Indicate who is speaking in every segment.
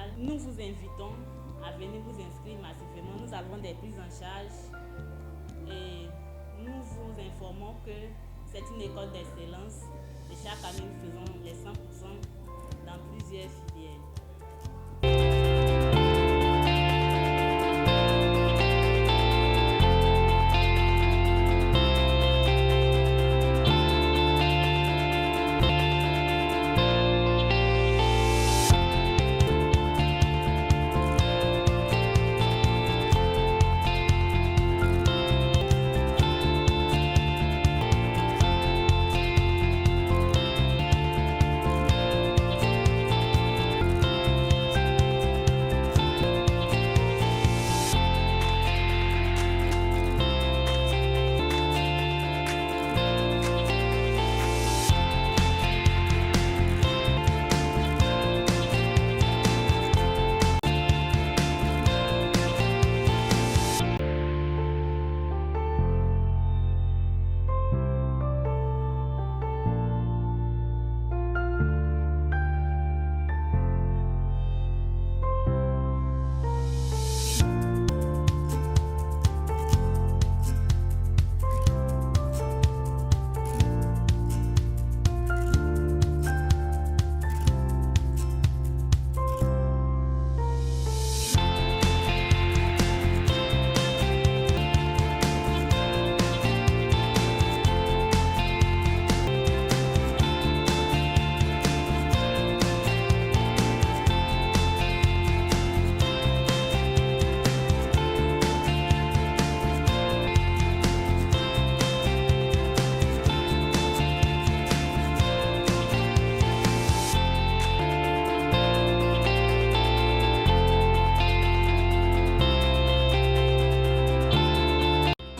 Speaker 1: générale, nous vous invitons à venir vous inscrire massivement. Nous avons des prises en charge et nous vous informons que c'est une école d'excellence et chaque année nous faisons les 100% dans plusieurs filières.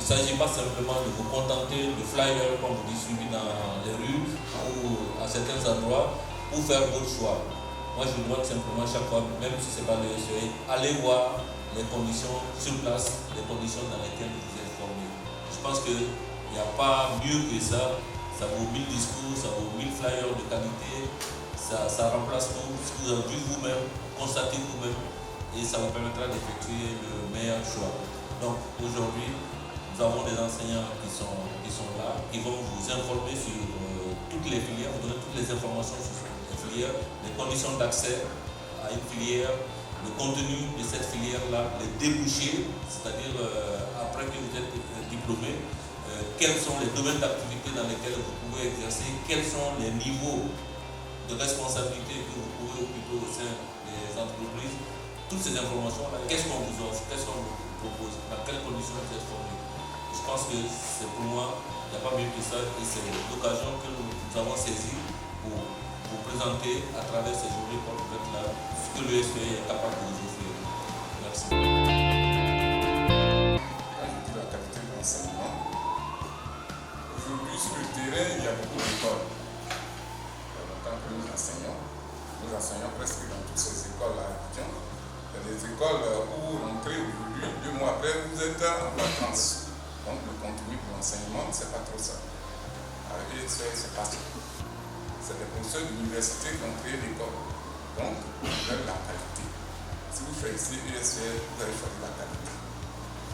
Speaker 2: Il ne s'agit pas simplement de vous contenter de flyers comme vous distribuez dans les rues ou à certains endroits pour faire votre choix. Moi, je vous demande simplement chaque fois, même si ce n'est pas le SEA, allez voir les conditions sur place, les conditions dans lesquelles vous êtes formés. Je pense qu'il n'y a pas mieux que ça. Ça vaut 1000 discours, ça vaut 1000 flyers de qualité. Ça remplace tout ce que vous avez vu vous-même, constaté vous-même, et ça vous permettra d'effectuer le meilleur choix. Donc, aujourd'hui, nous avons des enseignants qui sont là, qui vont vous informer sur toutes les filières, vous donner toutes les informations sur les filières, les conditions d'accès à une filière, le contenu de cette filière-là, les débouchés, c'est-à-dire après que vous êtes diplômé, quels sont les domaines d'activité dans lesquels vous pouvez exercer, quels sont les niveaux de responsabilité que vous pouvez occuper au sein des entreprises. Toutes ces informations-là, qu'est-ce qu'on vous offre, qu'est-ce qu'on vous propose, dans quelles conditions vous êtes formé. Je pense que c'est pour moi, il n'y a pas mieux que ça, et c'est l'occasion que nous avons saisie pour vous présenter à travers ces journées pour être là ce que le SEA est capable de vous offrir. Merci.
Speaker 3: Je dis la qualité de l'enseignement. Aujourd'hui, sur le terrain, il y a beaucoup d'écoles. Il y a longtemps que nous enseignons presque dans toutes ces écoles-là à Abidjan. Il y a des écoles où vous rentrez aujourd'hui, 2 mois après, vous êtes en vacances. Donc le contenu de l'enseignement, c'est pas trop ça. Et c'est pas ça. C'est des professeurs d'université qui ont créé l'école. Donc, vous avez la qualité. Si vous choisissez ESV, vous allez choisir la qualité.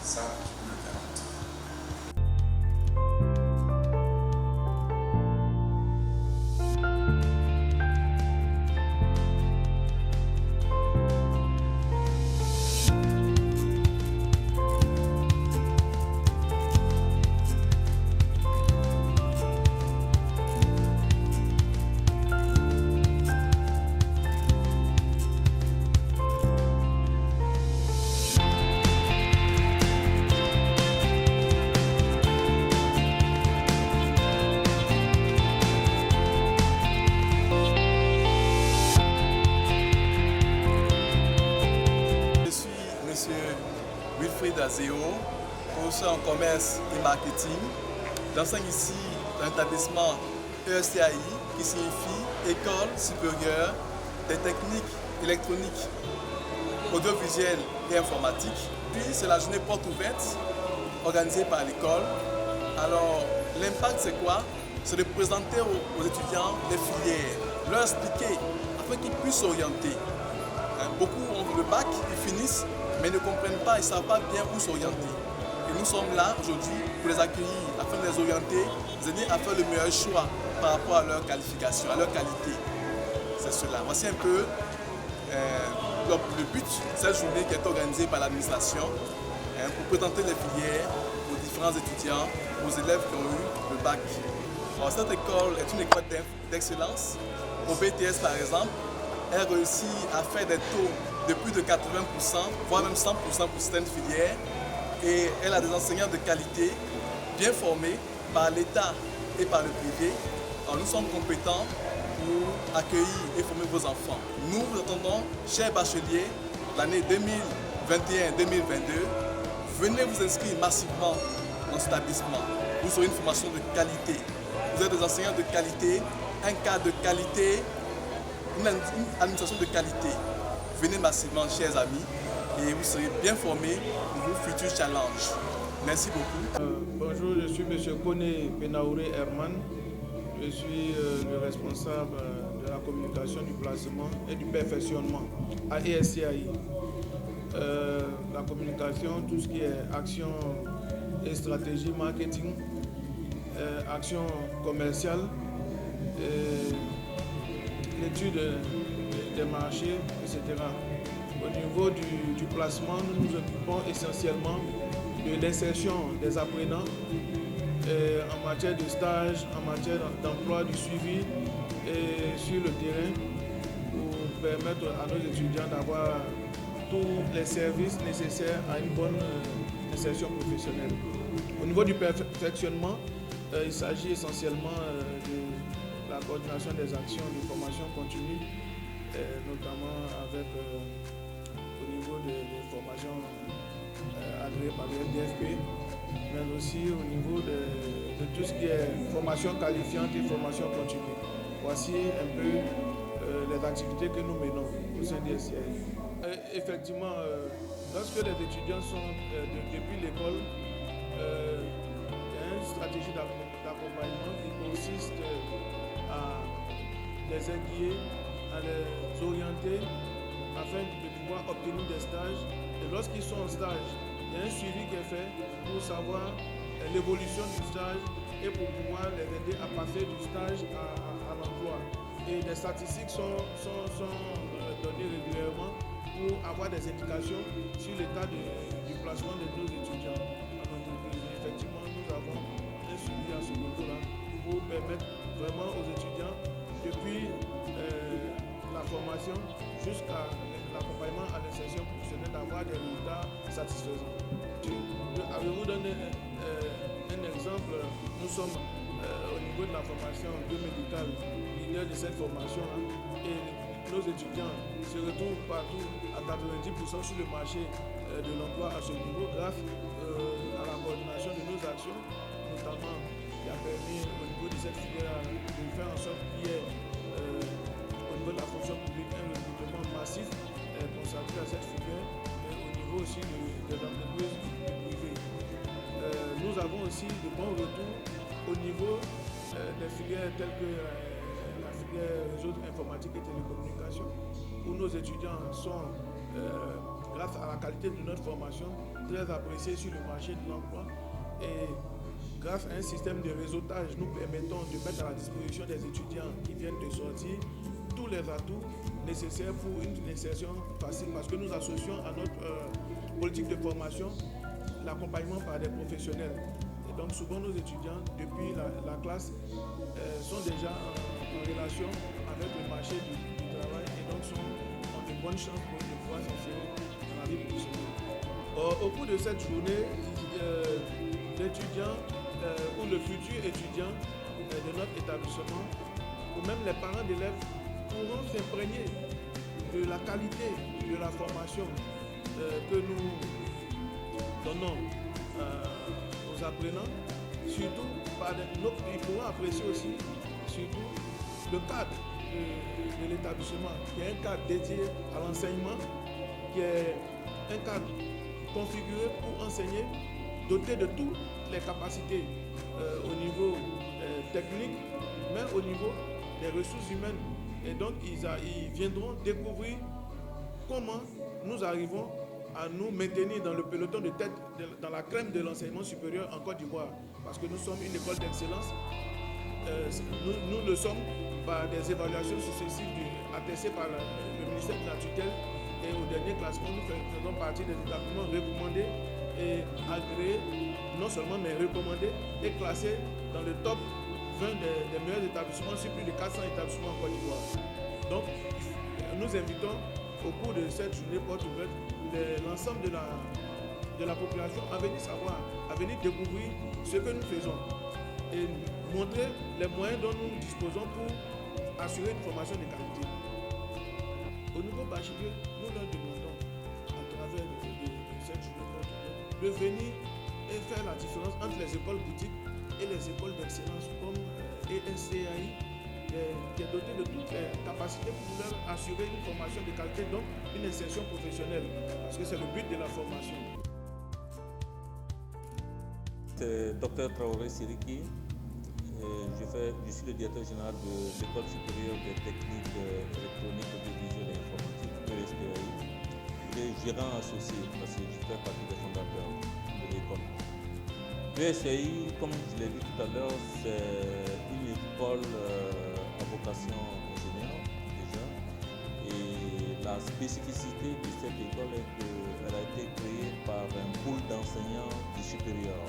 Speaker 3: Ça, je peux le garantir.
Speaker 4: Azeo, professeur en commerce et marketing. J'enseigne ici dans l'établissement ESCAI, qui signifie École supérieure des techniques électroniques, audiovisuelles et informatiques. Puis c'est la journée porte ouverte organisée par l'école. Alors l'impact c'est quoi? C'est de présenter aux étudiants les filières, leur expliquer afin qu'ils puissent s'orienter. beaucoup ont le bac, ils finissent, mais ne comprennent pas, ils ne savent pas bien où s'orienter. Et nous sommes là aujourd'hui pour les accueillir, afin de les orienter, les aider à faire le meilleur choix par rapport à leur qualification, à leur qualité. C'est cela. Voici un peu le but de cette journée qui est organisée par l'administration pour présenter les filières aux différents étudiants, aux élèves qui ont eu le bac. Alors, cette école est une école d'excellence. Au BTS par exemple, elle réussit à faire des taux de plus de 80%, voire même 100% pour certaines filières. Et elle a des enseignants de qualité, bien formés par l'État et par le privé. Alors, nous sommes compétents pour accueillir et former vos enfants. Nous vous attendons, chers bacheliers, l'année 2021-2022. Venez vous inscrire massivement dans cet établissement. Vous aurez une formation de qualité. Vous avez des enseignants de qualité, un cadre de qualité, une administration de qualité. Venez massivement, chers amis, et vous serez bien formés pour vos futurs challenges. Merci beaucoup.
Speaker 5: Bonjour, je suis M. Kone Penaouré Herman. Je suis le responsable de la communication, du placement et du perfectionnement à ESCAI. La communication, tout ce qui est action et stratégie marketing, action commerciale, l'étude des marchés, etc. Au niveau du placement, nous nous occupons essentiellement de l'insertion des apprenants en matière de stage, en matière d'emploi, du suivi et sur le terrain pour permettre à nos étudiants d'avoir tous les services nécessaires à une bonne insertion professionnelle. Au niveau du perfectionnement, il s'agit essentiellement de la coordination des actions de formation continue, notamment avec au niveau des formations agréées par le DFP, mais aussi au niveau de tout ce qui est formation qualifiante et formation continue. Voici un peu les activités que nous menons au sein des SCI. Effectivement, lorsque les étudiants sont depuis l'école, il y a une stratégie d'accompagnement qui consiste à les aiguiller, à les orienter afin de pouvoir obtenir des stages. Et lorsqu'ils sont en stage, il y a un suivi qui est fait pour savoir l'évolution du stage et pour pouvoir les aider à passer du stage à l'emploi. Et les statistiques sont données régulièrement pour avoir des indications sur l'état du placement de nos étudiants en entreprise. Effectivement, nous avons un suivi à ce niveau-là pour permettre vraiment aux étudiants, depuis la formation jusqu'à l'accompagnement à l'insertion professionnelle, d'avoir des résultats satisfaisants. Je vais vous donner un exemple. Nous sommes au niveau de la formation biomédicale, leader de cette formation, et nos étudiants se retrouvent partout à 90% sur le marché de l'emploi à ce niveau grâce à la coordination de nos actions, notamment qui a permis au niveau de cette filière de faire en sorte qu'il y ait au niveau de la fonction publique un recrutement massif consacré à cette filière et au niveau aussi des entreprises privées. Nous avons aussi de bons retours au niveau des filières telles que la filière réseau informatique et télécommunications, où nos étudiants sont, grâce à la qualité de notre formation, très appréciés sur le marché de l'emploi. Et grâce à un système de réseautage, nous permettons de mettre à la disposition des étudiants qui viennent de sortir tous les atouts nécessaires pour une insertion facile, parce que nous associons à notre politique de formation l'accompagnement par des professionnels. Et donc souvent nos étudiants, depuis la classe, sont déjà en relation avec le marché du travail et donc ont de bonnes chances pour pouvoir s'insérer dans la vie professionnelle. Au cours de cette journée, l'étudiant ou le futur étudiant de notre établissement, ou même les parents d'élèves, pourront s'imprégner de la qualité de la formation que nous donnons aux apprenants, surtout ils pourront apprécier aussi surtout le cadre de l'établissement, qui est un cadre dédié à l'enseignement, qui est un cadre configuré pour enseigner, doté de toutes les capacités au niveau technique, mais au niveau des ressources humaines. Et donc ils viendront découvrir comment nous arrivons à nous maintenir dans le peloton de tête, dans la crème de l'enseignement supérieur en Côte d'Ivoire. Parce que nous sommes une école d'excellence. Nous le sommes par des évaluations successives attestées par le ministère de la tutelle. Et au dernier classement, nous faisons partie des établissements recommandés et agréés, non seulement mais recommandés et classés dans le top 20 des meilleurs établissements sur plus de 400 établissements en Côte d'Ivoire. Donc, nous invitons au cours de cette journée porte ouverte l'ensemble de la population à venir savoir, à venir découvrir ce que nous faisons et montrer les moyens dont nous disposons pour assurer une formation de qualité. Au niveau bachelier, nous leur demandons, à travers cette journée porte ouverte, de venir et faire la différence entre les écoles boutiques et les écoles d'excellence comme ESCAI, qui est doté de toutes les capacités pour leur assurer une formation de qualité, donc une insertion professionnelle, parce que c'est le but de la formation.
Speaker 2: C'est Dr Traoré Siriki, je suis le directeur général de l'École supérieure des techniques électroniques, audiovisuelles et informatiques, ESTAI. Je suis gérant associé parce que je fais partie des fondateurs de l'école. ESTAI, comme je l'ai dit tout à l'heure, c'est une école à vocation ingénieur déjà. Et la spécificité de cette école est qu'elle a été créée par un pool d'enseignants du supérieur,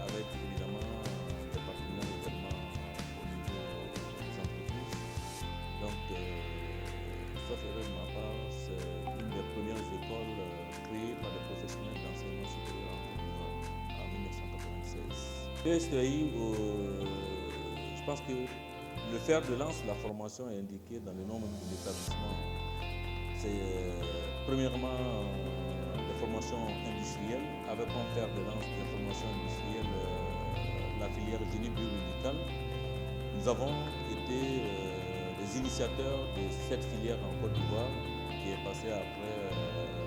Speaker 2: avec évidemment des partenaires également au niveau des entreprises. Donc, sauf erreur de ma part, c'est une des premières écoles créées par des professionnels d'enseignement supérieur en Côte d'Ivoire en 1996. ESTI, je pense que le fer de lance de la formation est indiqué dans le nom de l'établissement. C'est premièrement des formations industrielles, avec comme fer de lance des formations industrielles la filière génie biomédical. Nous avons été les initiateurs de cette filière en Côte d'Ivoire, qui est passée après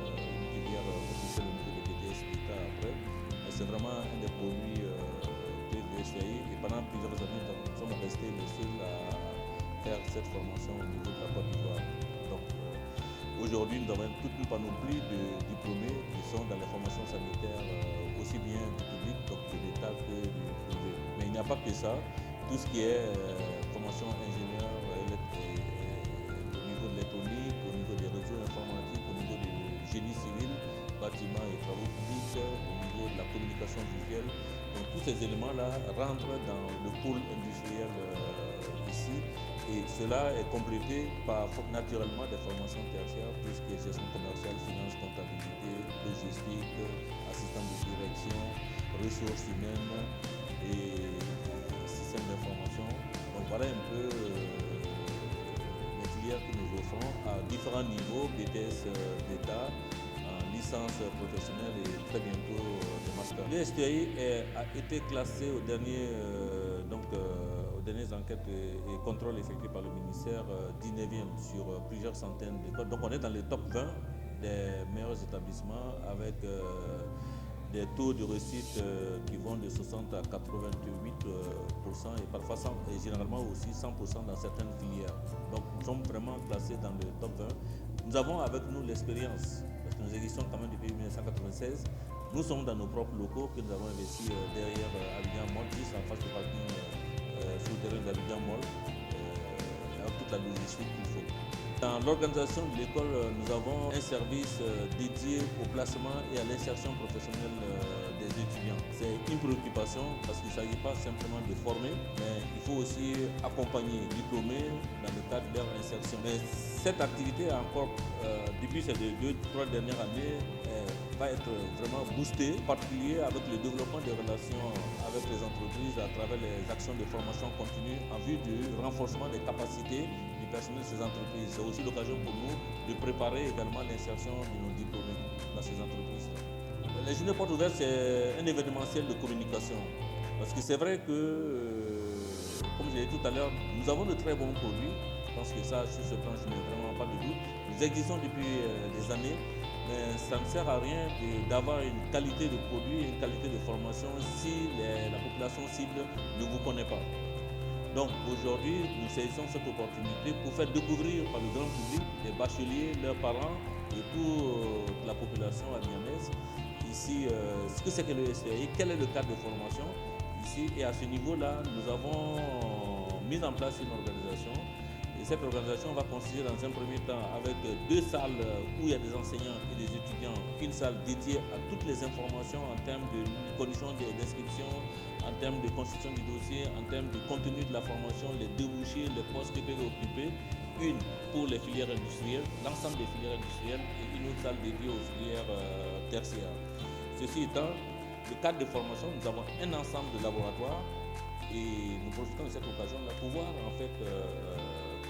Speaker 2: une filière officielle au niveau de BTS d'État après. Mais c'est vraiment un des produits de l'ESTI, et pendant plusieurs années, nous sommes restés les seuls à faire cette formation au niveau de la Côte d'Ivoire. Donc aujourd'hui, nous avons toute une panoplie de diplômés qui sont dans les formations sanitaires, aussi bien du public, donc de l'État que du privé. Mais il n'y a pas que ça. Tout ce qui est formation ingénieur au niveau de l'électronique, au niveau des réseaux informatiques, au niveau du génie civil, bâtiments et travaux publics, au niveau de la communication visuelle. Donc tous ces éléments-là rentrent dans le pôle industriel ici, et cela est complété par naturellement des formations tertiaires, tout ce qui est gestion commerciale, finance, comptabilité, logistique, assistant de direction, ressources humaines et système d'information. Donc voilà un peu les filières que nous offrons à différents niveaux, BTS d'État, licence professionnelle et très bientôt de master. L'ESTI a été classé aux dernières enquêtes et contrôles effectués par le ministère 19e sur plusieurs centaines d'écoles. Donc on est dans les top 20 des meilleurs établissements avec des taux de réussite qui vont de 60 à 88% et parfois et généralement aussi 100% dans certaines filières. Donc nous sommes vraiment classés dans le top 20. Nous avons avec nous l'expérience, parce que nous existons quand même depuis 1996. Nous sommes dans nos propres locaux que nous avons investis derrière Abidjan Mall, juste en face du parking souterrain d'Abidjan Mall, avec toute la logistique qu'il faut. Dans l'organisation de l'école, nous avons un service dédié au placement et à l'insertion professionnelle des étudiants. C'est une préoccupation parce qu'il ne s'agit pas simplement de former, mais il faut aussi accompagner, diplômer dans le cadre de leur insertion. Mais cette activité encore, depuis ces 2-3 dernières années, va être vraiment boostée, en particulier avec le développement des relations avec les entreprises à travers les actions de formation continue en vue du renforcement des capacités du personnel de ces entreprises. C'est aussi l'occasion pour nous de préparer également l'insertion de nos diplômés dans ces entreprises. Les journées portes ouvertes, c'est un événementiel de communication. Parce que c'est vrai que, comme je l'ai dit tout à l'heure, nous avons de très bons produits. Je pense que ça, sur ce plan, je n'ai vraiment pas de doute. Nous existons depuis des années, mais ça ne sert à rien d'avoir une qualité de produit, une qualité de formation si la population cible ne vous connaît pas. Donc aujourd'hui, nous saisissons cette opportunité pour faire découvrir par le grand public, les bacheliers, leurs parents et toute la population avianaise ici ce que c'est que le STAI, quel est le cadre de formation ici. Et à ce niveau-là, nous avons mis en place une organisation. Et cette organisation va consister dans un premier temps avec 2 salles où il y a des enseignants et des étudiants, une salle dédiée à toutes les informations en termes de conditions d'inscription, en termes de constitution du dossier, en termes de contenu de la formation, les débouchés, les postes que peuvent occuper, une pour les filières industrielles, l'ensemble des filières industrielles et une autre salle dédiée aux filières tertiaires. Ceci étant, le cadre de formation, nous avons un ensemble de laboratoires et nous profitons de cette occasion-là pour voir en fait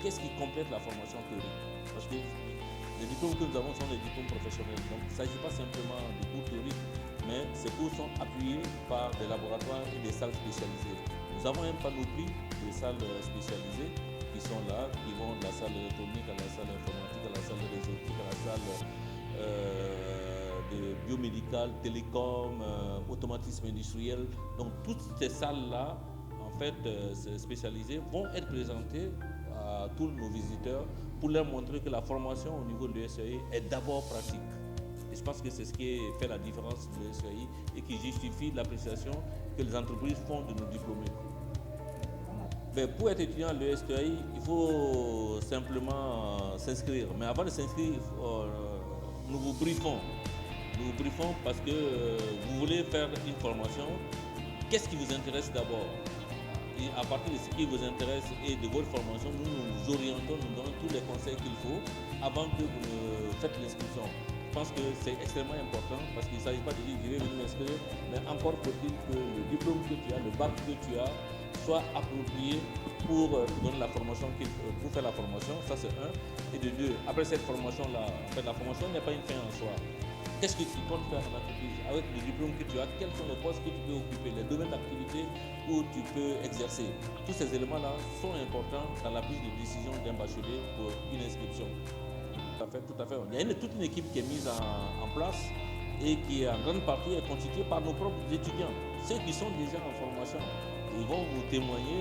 Speaker 2: qu'est-ce qui complète la formation théorique. Parce que les diplômes que nous avons sont des diplômes professionnels. Donc il ne s'agit pas simplement de cours théoriques, mais ces cours sont appuyés par des laboratoires et des salles spécialisées. Nous avons un panoplie de salles spécialisées qui sont là, qui vont de la salle électronique à la salle informatique, à la salle réseautique, à la salle de biomédical, télécom, automatisme industriel. Donc toutes ces salles-là, en fait, spécialisées, vont être présentées à tous nos visiteurs pour leur montrer que la formation au niveau de l'ESAI est d'abord pratique. Et je pense que c'est ce qui fait la différence de l'ESAI et qui justifie l'appréciation que les entreprises font de nos diplômés. Mais pour être étudiant à l'ESTAI, il faut simplement s'inscrire. Mais avant de s'inscrire, nous vous briefons. Nous vous briefons parce que vous voulez faire une formation. Qu'est-ce qui vous intéresse d'abord? Et à partir de ce qui vous intéresse et de votre formation, nous nous orientons, nous donnons tous les conseils qu'il faut avant que vous faites l'inscription. Je pense que c'est extrêmement important parce qu'il ne s'agit pas de dire je vais venir m'inscrire, mais encore faut-il que le diplôme que tu as, le bac que tu as, soit approprié pour te donner la formation, pour faire la formation, ça c'est un. Et de deux, après cette formation-là, en fait, la formation n'est pas une fin en soi. Qu'est-ce que tu comptes faire en entreprise? Avec le diplôme que tu as, quels sont les postes que tu peux occuper, les domaines d'activité où tu peux exercer? Tous ces éléments-là sont importants dans la prise de décision d'un bachelier pour une inscription. Tout à fait, tout à fait. Il y a toute une équipe qui est mise en place et qui en grande partie est constituée par nos propres étudiants, ceux qui sont déjà en formation. Ils vont vous témoigner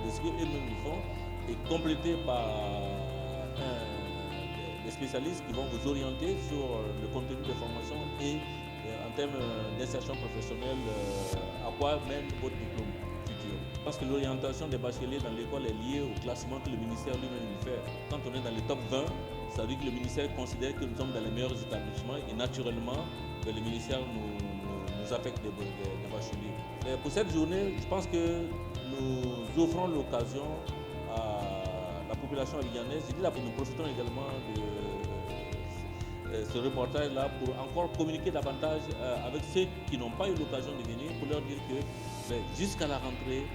Speaker 2: de ce qu'eux-mêmes font et complétés par des spécialistes qui vont vous orienter sur le contenu de formation et en termes d'insertion professionnelle, à quoi mène votre diplôme futur. Je pense que l'orientation des bacheliers dans l'école est liée au classement que le ministère lui-même fait. Quand on est dans les top 20, ça veut dire que le ministère considère que nous sommes dans les meilleurs établissements et naturellement, le ministère nous affecte des bacheliers. Et pour cette journée, je pense que nous offrons l'occasion à la population avignonnaise. Je dis là, nous profitons également de ce reportage-là pour encore communiquer davantage avec ceux qui n'ont pas eu l'occasion de venir, pour leur dire que jusqu'à la rentrée,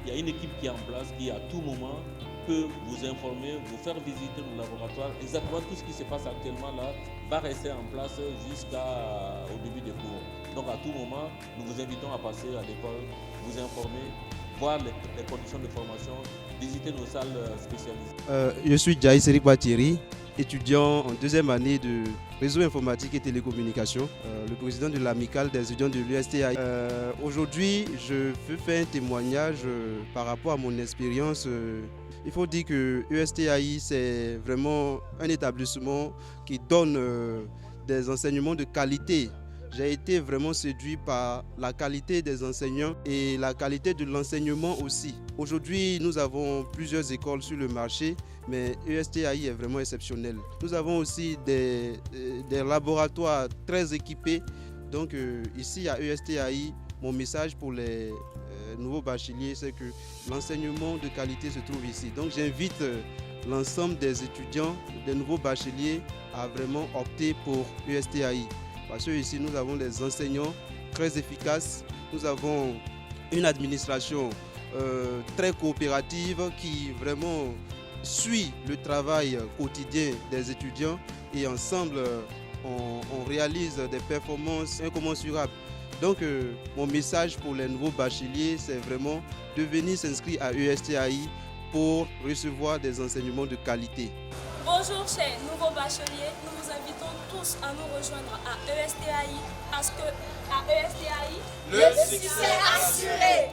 Speaker 2: il y a une équipe qui est en place qui à tout moment peut vous informer, vous faire visiter nos laboratoires. Exactement tout ce qui se passe actuellement là va rester en place jusqu'au début des cours. Donc à tout moment, nous vous invitons à passer à l'école, vous informer, voir les conditions de formation, visiter nos salles spécialisées.
Speaker 6: Je suis Jaïs Eric Batieri, étudiant en 2e année de réseau informatique et télécommunications, le président de l'amicale des étudiants de l'USTAI. Aujourd'hui, je veux faire un témoignage par rapport à mon expérience. Il faut dire que l'USTAI, c'est vraiment un établissement qui donne des enseignements de qualité. J'ai été vraiment séduit par la qualité des enseignants et la qualité de l'enseignement aussi. Aujourd'hui, nous avons plusieurs écoles sur le marché, mais l'USTAI est vraiment exceptionnel. Nous avons aussi des laboratoires très équipés. Donc ici à l'USTAI, mon message pour les nouveaux bacheliers, c'est que l'enseignement de qualité se trouve ici. Donc j'invite l'ensemble des étudiants, des nouveaux bacheliers à vraiment opter pour l'USTAI. Parce que ici, nous avons des enseignants très efficaces. Nous avons une administration très coopérative qui vraiment suit le travail quotidien des étudiants et ensemble, on réalise des performances incommensurables. Donc, mon message pour les nouveaux bacheliers, c'est vraiment de venir s'inscrire à l'USTAI pour recevoir des enseignements de qualité.
Speaker 7: Bonjour chers nouveaux bacheliers, nous vous invitons tous à nous rejoindre à l'USTAI parce que à l'USTAI,
Speaker 4: le succès assuré.